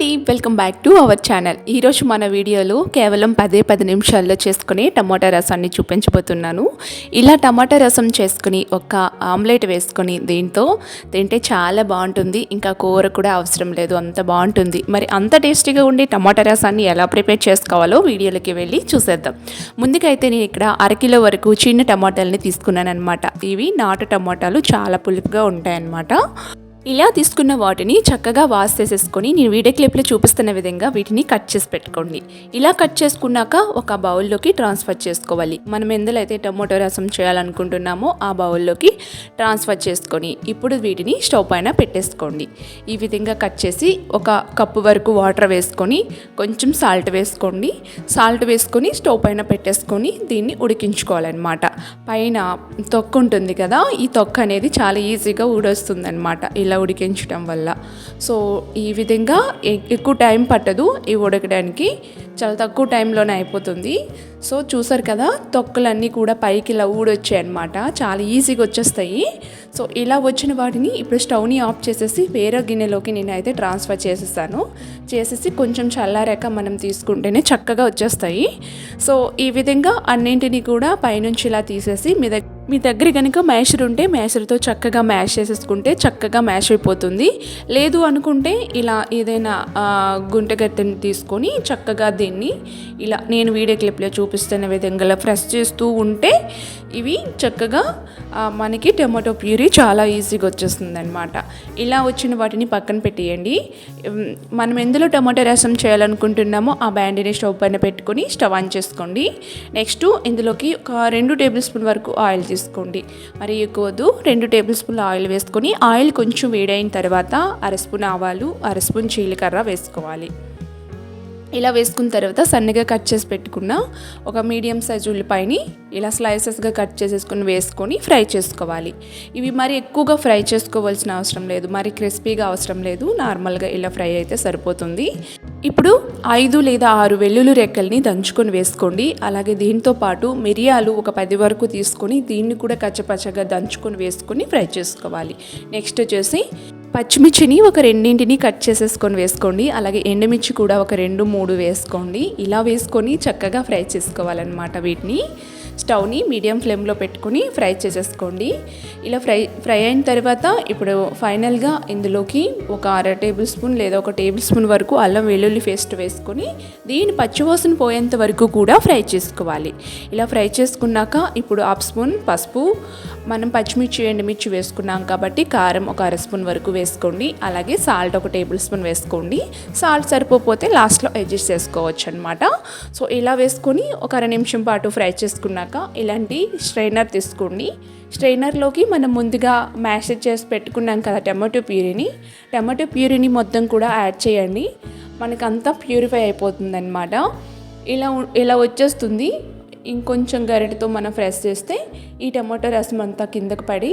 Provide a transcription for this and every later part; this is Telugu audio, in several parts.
అండి, welcome back to our channel. ఈరోజు మన వీడియోలో కేవలం 10 నిమిషాల్లో చేసుకుని టమాటా రసాన్ని చూపించబోతున్నాను. ఇలా టమాటా రసం చేసుకుని ఒక ఆమ్లెట్ వేసుకొని దీంతో తింటే చాలా బాగుంటుంది. ఇంకా కూర కూడా అవసరం లేదు, అంత బాగుంటుంది. మరి అంత టేస్టీగా ఉండే టమాటా రసాన్ని ఎలా ప్రిపేర్ చేసుకోవాలో వీడియోలోకి వెళ్ళి చూసేద్దాం. ముందుకైతే నేను ఇక్కడ అరకిలో వరకు చిన్న టమాటాలని తీసుకున్నాను అనమాట. ఇవి నాటు టమాటాలు చాలా పులుపుగా ఉంటాయన్నమాట. ఇలా తీసుకున్న వాటిని చక్కగా వాష్ చేసేసుకొని నేను వీడియో క్లిప్లో చూపిస్తున్న విధంగా వీటిని కట్ చేసి పెట్టుకోండి. ఇలా కట్ చేసుకున్నాక ఒక బౌల్లోకి ట్రాన్స్ఫర్ చేసుకోవాలి. మనం ఎందులో అయితే టమోటో రసం చేయాలనుకుంటున్నామో ఆ బౌల్లోకి ట్రాన్స్ఫర్ చేసుకొని ఇప్పుడు వీటిని స్టవ్ పైన పెట్టేసుకోండి. ఈ విధంగా కట్ చేసి ఒక కప్పు వరకు వాటర్ వేసుకొని కొంచెం సాల్ట్ వేసుకోండి. సాల్ట్ వేసుకొని స్టవ్ పైన పెట్టేసుకొని దీన్ని ఉడికించుకోవాలన్నమాట. పైన తొక్కు ఉంటుంది కదా, ఈ తొక్కు అనేది చాలా ఈజీగా ఊడొస్తుంది అనమాట ఇలా ఉడికించడం వల్ల. సో ఈ విధంగా ఎక్కువ టైం పట్టదు ఇవి ఉడకడానికి, చాలా తక్కువ టైంలోనే అయిపోతుంది. సో చూసారు కదా, తొక్కలన్నీ కూడా పైకి ఇలా ఊడొచ్చాయి అనమాట, చాలా ఈజీగా వచ్చేస్తాయి. సో ఇలా వచ్చిన వాటిని ఇప్పుడు స్టవ్ని ఆఫ్ చేసేసి వేరే గిన్నెలోకి నేనైతే ట్రాన్స్ఫర్ చేసేసి కొంచెం చల్లారాక మనం తీసుకుంటేనే చక్కగా వచ్చేస్తాయి. సో ఈ విధంగా అన్నింటినీ కూడా పైనుంచి ఇలా తీసేసి మీ దగ్గర కనుక మ్యాషర్ ఉంటే మ్యాషర్తో చక్కగా మ్యాష్ చేసేసుకుంటే చక్కగా మ్యాష్ అయిపోతుంది. లేదు అనుకుంటే ఇలా ఏదైనా గుంటగత్తెని తీసుకొని చక్కగా దీన్ని ఇలా నేను వీడియో క్లిప్లో చూపిస్తున్న విధంగా ప్రెస్ చేస్తూ ఉంటే ఇవి చక్కగా మనకి టమాటో ప్యూరీ చాలా ఈజీగా వచ్చేస్తుంది అనమాట. ఇలా వచ్చిన వాటిని పక్కన పెట్టేయండి. మనం ఎందులో టమాటో రసం చేయాలనుకుంటున్నామో ఆ బ్యాండీని స్టవ్ పైన పెట్టుకొని స్టవ్ ఆన్ చేసుకోండి. నెక్స్ట్ ఇందులోకి ఒక 2 టేబుల్ స్పూన్ వరకు ఆయిల్ తీసుకోండి. మరి ఎక్కువదు 2 టేబుల్ స్పూన్ల ఆయిల్ వేసుకొని ఆయిల్ కొంచెం వేడైన తర్వాత 1/2 స్పూన్ ఆవాలు 1/2 స్పూన్ జీలకర్ర వేసుకోవాలి. ఇలా వేసుకున్న తర్వాత సన్నగా కట్ చేసి పెట్టుకున్న ఒక మీడియం సైజు ఉల్లిపాయని ఇలా స్లైసెస్గా కట్ చేసేసుకొని వేసుకొని ఫ్రై చేసుకోవాలి. ఇవి మరి ఎక్కువగా ఫ్రై చేసుకోవాల్సిన అవసరం లేదు, మరి క్రిస్పీగా అవసరం లేదు, నార్మల్గా ఇలా ఫ్రై అయితే సరిపోతుంది. ఇప్పుడు 5 లేదా 6 వెల్లుల్లి రెక్కల్ని దంచుకొని వేసుకోండి. అలాగే దీంతో పాటు మిరియాలు ఒక 10 వరకు తీసుకొని దీన్ని కూడా కచ్చపచ్చగా దంచుకొని వేసుకొని ఫ్రై చేసుకోవాలి. నెక్స్ట్ వచ్చేసి పచ్చిమిర్చిని ఒక 2 కట్ చేసేసుకొని వేసుకోండి. అలాగే ఎండుమిర్చి కూడా ఒక 2-3 వేసుకోండి. ఇలా వేసుకొని చక్కగా ఫ్రై చేసుకోవాలన్నమాట. వీటిని స్టవ్ని మీడియం ఫ్లేమ్లో పెట్టుకొని ఫ్రై చేసేసుకోండి. ఇలా ఫ్రై అయిన తర్వాత ఇప్పుడు ఫైనల్గా ఇందులోకి ఒక 1/2 టేబుల్ స్పూన్ లేదా 1 టేబుల్ స్పూన్ వరకు అల్లం వెల్లుల్లి పేస్ట్ వేసుకొని దీన్ని పచ్చివాసన పోయేంత వరకు కూడా ఫ్రై చేసుకోవాలి. ఇలా ఫ్రై చేసుకున్నాక ఇప్పుడు 1/2 స్పూన్ పసుపు, మనం పచ్చిమిర్చి ఎండుమిర్చి వేసుకున్నాం కాబట్టి కారం ఒక 1/2 స్పూన్ వరకు వేసుకోండి. అలాగే సాల్ట్ ఒక టేబుల్ స్పూన్ వేసుకోండి. సాల్ట్ సరిపోతే లాస్ట్లో అడ్జస్ట్ చేసుకోవచ్చు అనమాట. సో ఇలా వేసుకొని ఒక 1/2 నిమిషం పాటు ఫ్రై చేసుకున్నాక ఇలాంటి స్ట్రైనర్ తీసుకోండి. స్ట్రైనర్లోకి మనం ముందుగా మ్యాష్ చేసి పెట్టుకున్నాం కదా టమాటో ప్యూరీని మొత్తం కూడా యాడ్ చేయండి. మనకంతా ప్యూరిఫై అయిపోతుంది అనమాట. ఇలా వచ్చేస్తుంది. ఇంకొంచెం గరిటెతో మనం ప్రెస్ చేస్తే ఈ టమాటో రసం అంతా కిందకు పడి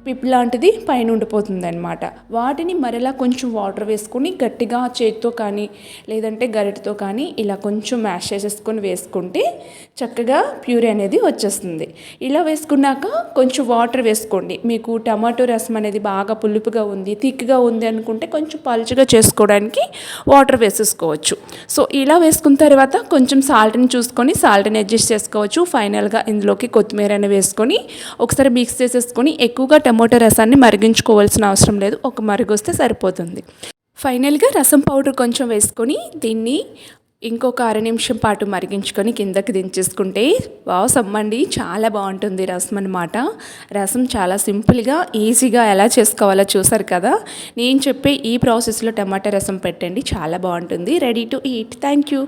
పిప్ లాంటిది పైన ఉండిపోతుంది అనమాట. వాటిని మరలా కొంచెం వాటర్ వేసుకొని గట్టిగా చేతితో కానీ లేదంటే గరిటెతో కానీ ఇలా కొంచెం మ్యాష్ చేసేసుకొని వేసుకుంటే చక్కగా ప్యూరీ అనేది వచ్చేస్తుంది. ఇలా వేసుకున్నాక కొంచెం వాటర్ వేసుకోండి. మీకు టమాటో రసం అనేది బాగా పులుపుగా ఉంది, థిక్గా ఉంది అనుకుంటే కొంచెం పలుచగా చేసుకోవడానికి వాటర్ వేసేసుకోవచ్చు. సో ఇలా వేసుకున్న తర్వాత కొంచెం సాల్ట్ని చూసుకొని సాల్ట్ని అడ్జస్ట్ చేసుకోవచ్చు. ఫైనల్గా ఇందులోకి కొత్తిమీరని వేసుకొని ఒకసారి మిక్స్ చేసేసుకొని ఎక్కువగా టమాటో రసాన్ని మరిగించుకోవాల్సిన అవసరం లేదు, ఒక మరుగు వస్తే సరిపోతుంది. ఫైనల్గా రసం పౌడర్ కొంచెం వేసుకొని దీన్ని ఇంకొక 1/2 నిమిషం పాటు మరిగించుకొని కిందకి దించేసుకుంటే సమ్మండి చాలా బాగుంటుంది రసం అన్నమాట. రసం చాలా సింపుల్గా ఈజీగా ఎలా చేసుకోవాలో చూసారు కదా. నేను చెప్పే ఈ ప్రాసెస్లో టమాటా రసం పెట్టండి, చాలా బాగుంటుంది. Ready to eat. Thank you.